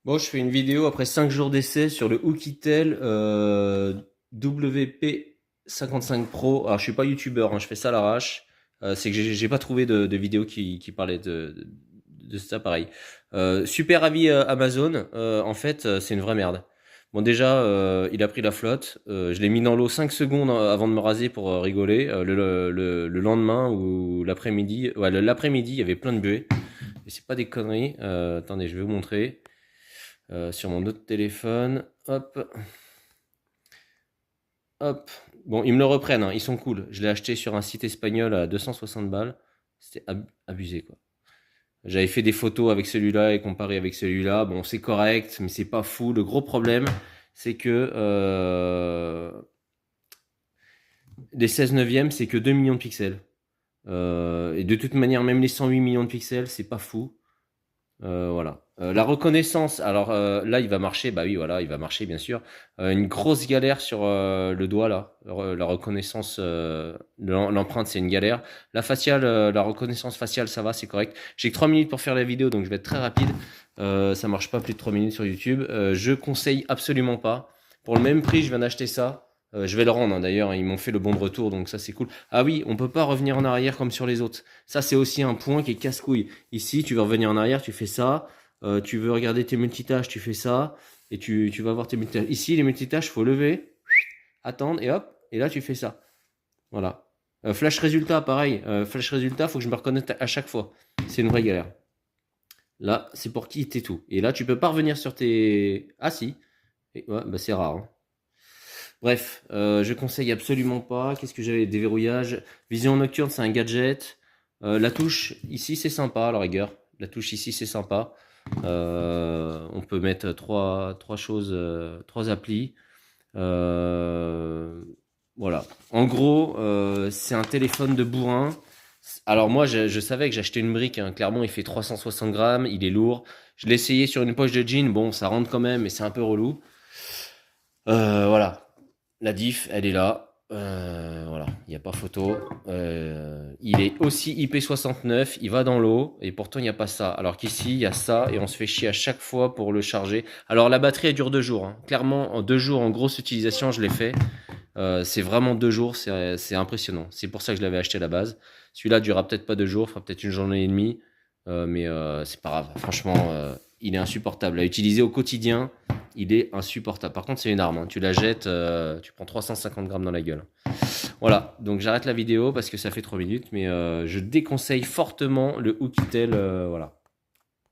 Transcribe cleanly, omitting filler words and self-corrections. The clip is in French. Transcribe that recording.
Bon, je fais une vidéo après 5 jours d'essai sur le Oukitel WP55 Pro. Alors, je suis pas youtubeur, hein, je fais ça à l'arrache. C'est que j'ai pas trouvé de vidéo qui parlait de cet appareil. Super avis Amazon. En fait, c'est une vraie merde. Bon, déjà, il a pris la flotte. Je l'ai mis dans l'eau 5 secondes avant de me raser pour rigoler. Le lendemain ou l'après-midi, ouais, l'après-midi, il y avait plein de buée. Et c'est pas des conneries. Attendez, je vais vous montrer. Sur mon autre téléphone. Hop, hop. Bon, ils me le reprennent, hein, ils sont cool. Je l'ai acheté sur un site espagnol à 260 balles. C'était abusé, quoi. J'avais fait des photos avec celui-là et comparé avec celui-là. Bon, c'est correct, mais c'est pas fou. Le gros problème, c'est que les 16 neuvièmes, c'est que 2 millions de pixels. Et de toute manière, même les 108 millions de pixels, c'est pas fou. Voilà. La reconnaissance, alors là, il va marcher, bah oui, voilà, il va marcher, bien sûr. Une grosse galère sur le doigt, là. La reconnaissance, l'empreinte, c'est une galère. La faciale, la reconnaissance faciale, ça va, c'est correct. J'ai que 3 minutes pour faire la vidéo, donc je vais être très rapide. Ça marche pas plus de 3 minutes sur YouTube. Je conseille absolument pas. Pour le même prix, je viens d'acheter ça. Je vais le rendre, hein, d'ailleurs, ils m'ont fait le bon de retour, donc ça c'est cool. Ah oui, on peut pas revenir en arrière comme sur les autres. Ça c'est aussi un point qui est casse-couille. Ici, tu veux revenir en arrière, tu fais ça. Tu veux regarder tes multitâches, tu fais ça. Et tu vas voir tes multitâches. Ici, les multitâches, faut lever, attendre, et hop, et là tu fais ça. Voilà. Flash résultat, pareil. Flash résultat, faut que je me reconnecte à chaque fois. C'est une vraie galère. Là, c'est pour quitter tout. Et là, tu peux pas revenir sur tes... Ah si. Et, ouais, bah c'est rare, hein. Bref, je conseille absolument pas. Qu'est-ce que j'avais? Déverrouillage. Vision nocturne, c'est un gadget. La touche ici, c'est sympa à la rigueur. La touche ici, c'est sympa. On peut mettre trois choses, trois applis. Euh, voilà. En gros, c'est un téléphone de bourrin. Alors moi, je savais que j'achetais une brique, hein. Clairement, il fait 360 grammes, il est lourd. Je l'ai essayé sur une poche de jean. Bon, ça rentre quand même, mais c'est un peu relou. Voilà. La diff, elle est là. Voilà, il n'y a pas photo. Il est aussi IP69, il va dans l'eau, et pourtant il n'y a pas ça. Alors qu'ici, il y a ça, et on se fait chier à chaque fois pour le charger. Alors la batterie, elle dure 2 jours, hein. Clairement, en 2 jours, en grosse utilisation, je l'ai fait. C'est vraiment 2 jours, c'est impressionnant. C'est pour ça que je l'avais acheté à la base. Celui-là durera peut-être pas 2 jours, fera peut-être une journée et demie. Mais c'est pas grave. Franchement, il est insupportable. À utiliser au quotidien, il est insupportable. Par contre, c'est une arme, hein. Tu la jettes, tu prends 350 grammes dans la gueule. Voilà, donc j'arrête la vidéo parce que ça fait 3 minutes. Mais je déconseille fortement le Oukitel. Voilà.